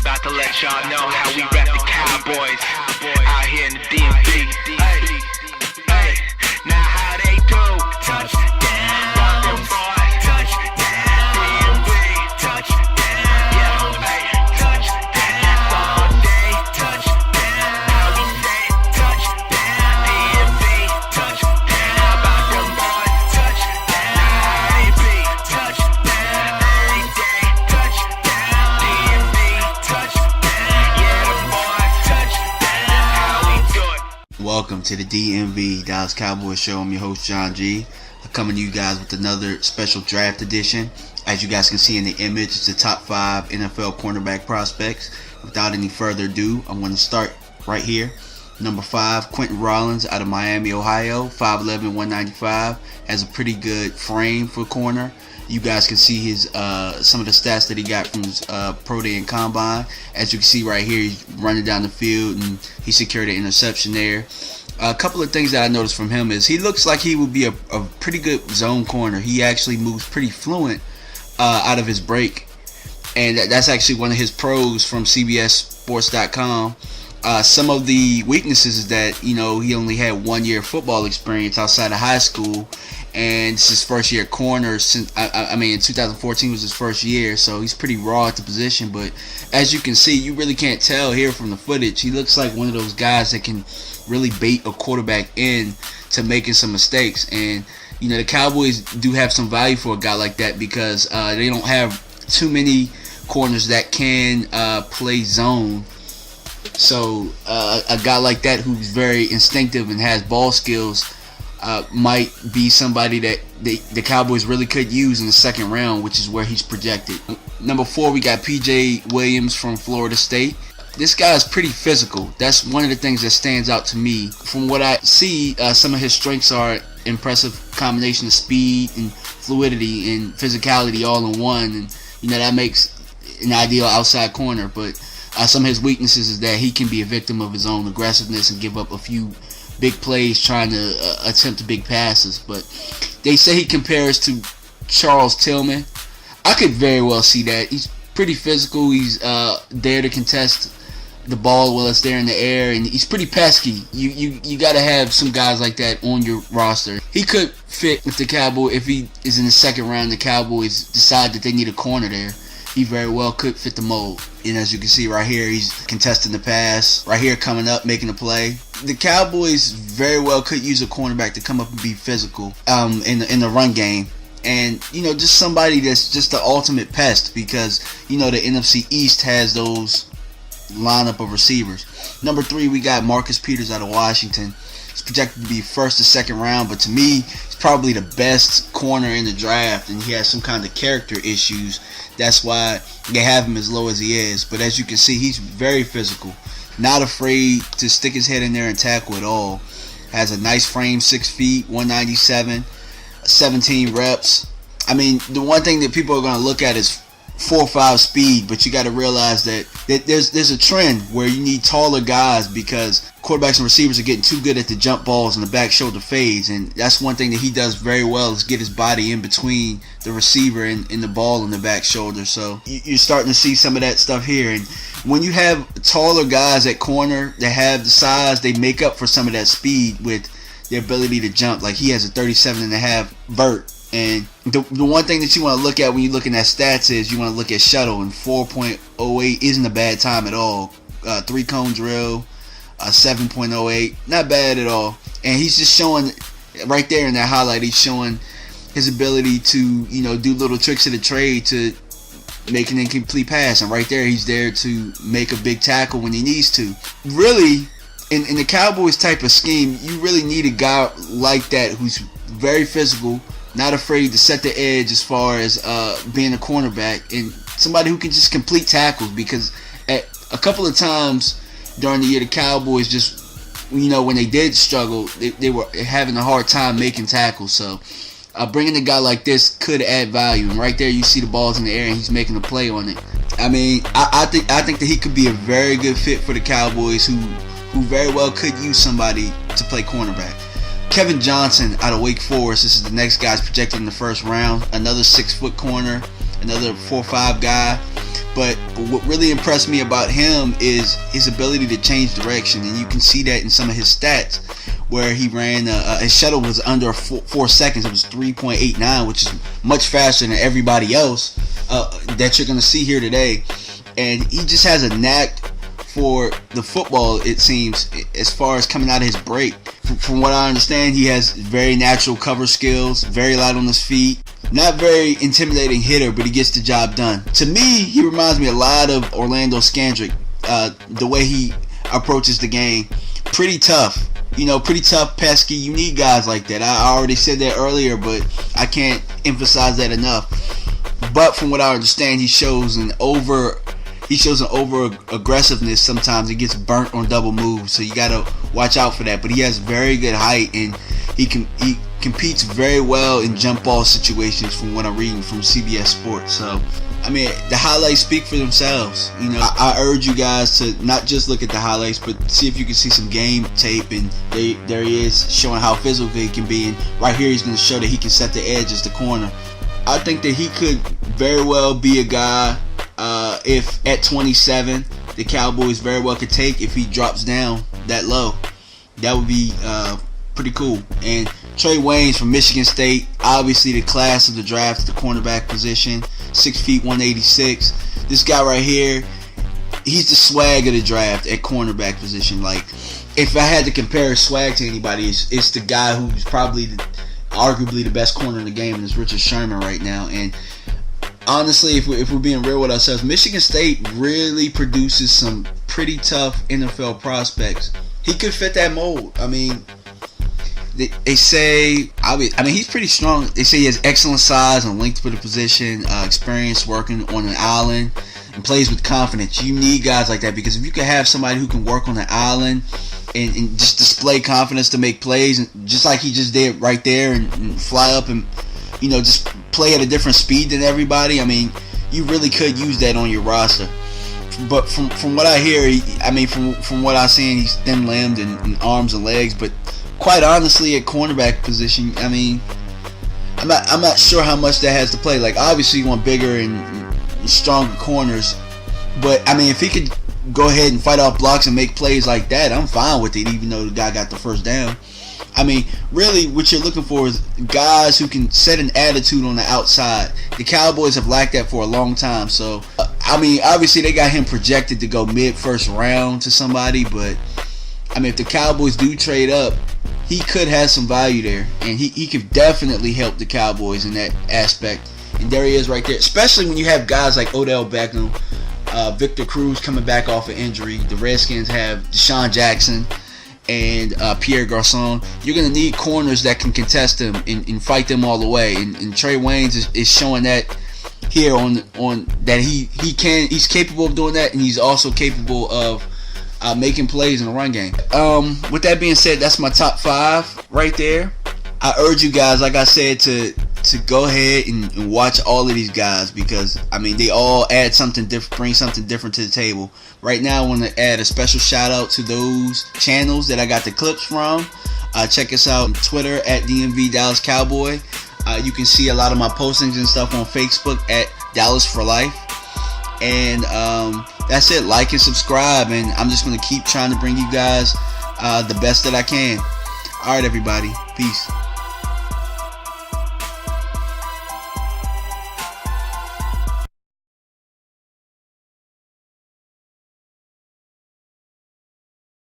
About to let y'all know how we rep the Cowboys out here in the DMV. Hey, now how they do? Touchdown, rock them boys. Touchdown, DMV. Touchdown, yeah, hey, touchdown all day. Touchdown, how we say touchdown, DMV. Touchdown, about them boys. Touchdown, AB. Touchdown, every day. Touchdown, DMV. Touchdown, yeah, them boys. Touchdown, how we do it. Welcome to the DMV Dallas Cowboys Show. I'm your host, John G. I'm coming to you guys with another special draft edition. As you guys can see in the image, it's the top 5 NFL cornerback prospects. Without any further ado, I'm going to start right here. Number 5, Quentin Rollins out of Miami, Ohio, 5'11", 195. Has a pretty good frame for corner. You guys can see his some of the stats that he got from his Pro Day and Combine. As you can see right here, he's running down the field and he secured an interception there. A couple of things that I noticed from him is he looks like he would be a pretty good zone corner. He actually moves pretty fluent out of his break, and that's actually one of his pros from CBSSports.com. Some of the weaknesses is that, you know, he only had 1 year football experience outside of high school, and it's his first year corner since in 2014 was his first year, so he's pretty raw at the position. But as you can see, you really can't tell here from the footage. He looks like one of those guys that can really bait a quarterback in to making some mistakes. And you know, the Cowboys do have some value for a guy like that because they don't have too many corners that can play zone. So a guy like that who's very instinctive and has ball skills might be somebody that the Cowboys really could use in the second round, which is where he's projected. Number 4, we got P.J. Williams from Florida State. This guy is pretty physical. That's one of the things that stands out to me. From what I see, some of his strengths are impressive combination of speed and fluidity and physicality all in one. And you know, that makes an ideal outside corner. But some of his weaknesses is that he can be a victim of his own aggressiveness and give up a few big plays trying to attempt big passes. But they say he compares to Charles Tillman. I could very well see that. He's pretty physical. He's there to contest the ball while it's there in the air, and he's pretty pesky. You got to have some guys like that on your roster. He could fit with the Cowboys if he is in the second round. The Cowboys decide that they need a corner there. He very well could fit the mold. And as you can see right here, he's contesting the pass. Right here, coming up, making a play. The Cowboys very well could use a cornerback to come up and be physical in the run game. And, you know, just somebody that's just the ultimate pest because, you know, the NFC East has those lineup of receivers. Number 3, we got Marcus Peters out of Washington. He's projected to be first or second round, but to me, he's probably the best corner in the draft, and he has some kind of character issues. That's why they have him as low as he is. But as you can see, he's very physical, not afraid to stick his head in there and tackle at all. Has a nice frame, 6 feet, 197, 17 reps. I mean, the one thing that people are going to look at is 4.5 speed, but you got to realize that there's a trend where you need taller guys because quarterbacks and receivers are getting too good at the jump balls and the back shoulder fades, and that's one thing that he does very well is get his body in between the receiver and the ball and the back shoulder. So you're starting to see some of that stuff here, and when you have taller guys at corner that have the size, they make up for some of that speed with their ability to jump. Like he has a 37.5 vert. And the one thing that you want to look at when you're looking at stats is you want to look at shuttle, and 4.08 isn't a bad time at all. 3-cone drill, 7.08, not bad at all. And he's just showing right there in that highlight, he's showing his ability to, you know, do little tricks of the trade to make an incomplete pass. And right there, he's there to make a big tackle when he needs to. Really, in the Cowboys type of scheme, you really need a guy like that who's very physical, not afraid to set the edge as far as being a cornerback, and somebody who can just complete tackles, because at a couple of times during the year, the Cowboys just, you know, when they did struggle, they were having a hard time making tackles. So bringing a guy like this could add value. And right there, you see the ball's in the air and he's making a play on it. I mean, I think that he could be a very good fit for the Cowboys, who very well could use somebody to play cornerback. Kevin Johnson out of Wake Forest. This is the next guy's projected in the first round. Another 6-foot corner, another 4'5" guy. But what really impressed me about him is his ability to change direction, and you can see that in some of his stats, where he ran his shuttle was under 4 seconds. It was 3.89, which is much faster than everybody else that you're going to see here today. And he just has a knack for the football, it seems, as far as coming out of his break. From what I understand, he has very natural cover skills, very light on his feet. Not very intimidating hitter, but he gets the job done. To me, he reminds me a lot of Orlando Scandrick, the way he approaches the game. Pretty tough. Pretty tough, pesky. You need guys like that. I already said that earlier, but I can't emphasize that enough. But from what I understand, he shows an over aggressiveness sometimes. He gets burnt on double moves, so you gotta watch out for that. But he has very good height, and he competes very well in jump ball situations, from what I'm reading from CBS Sports. So I mean, the highlights speak for themselves. I urge you guys to not just look at the highlights, but see if you can see some game tape. And there he is, showing how physical he can be. And right here, he's going to show that he can set the edge as the corner. I think that he could very well be a guy, if at 27, the Cowboys very well could take if he drops down that low. That would be pretty cool. And Trey Waynes from Michigan State, obviously the class of the draft at the cornerback position, 6 feet 186. This guy right here, he's the swag of the draft at cornerback position. Like, if I had to compare his swag to anybody, it's the guy who's probably arguably the best corner in the game, and it's Richard Sherman right now. And honestly, if we're being real with ourselves, Michigan State really produces some pretty tough NFL prospects. He could fit that mold. I mean, they say, he's pretty strong. They say he has excellent size and length for the position, experience working on an island, and plays with confidence. You need guys like that, because if you can have somebody who can work on an island and just display confidence to make plays, and just like he just did right there, and fly up and just play at a different speed than everybody. I mean, you really could use that on your roster. But from what I hear, from what I've seen, he's thin-limbed in arms and legs. But quite honestly, at cornerback position, I mean, I'm not sure how much that has to play. Like, obviously, you want bigger and stronger corners. But I mean, if he could go ahead and fight off blocks and make plays like that, I'm fine with it, even though the guy got the first down. I mean, really, what you're looking for is guys who can set an attitude on the outside. The Cowboys have lacked that for a long time. So, I mean, obviously, they got him projected to go mid-first round to somebody. But, I mean, if the Cowboys do trade up, he could have some value there. And he could definitely help the Cowboys in that aspect. And there he is right there. Especially when you have guys like Odell Beckham, Victor Cruz coming back off an injury. The Redskins have Deshaun Jackson and Pierre Garçon. You're going to need corners that can contest them and fight them all the way. And Trey Waynes is showing that here on that he's capable of doing that, and he's also capable of making plays in the run game. With that being said, that's my top 5 right there. I urge you guys, like I said, to go ahead and watch all of these guys, because I mean, they all add something different, bring something different to the table. Right now, I want to add a special shout out to those channels that I got the clips from. Check us out on Twitter at DMV Dallas Cowboy. You can see a lot of my postings and stuff on Facebook at Dallas for Life. And that's it. Like and subscribe, and I'm just going to keep trying to bring you guys the best that I can. All right, everybody. Peace.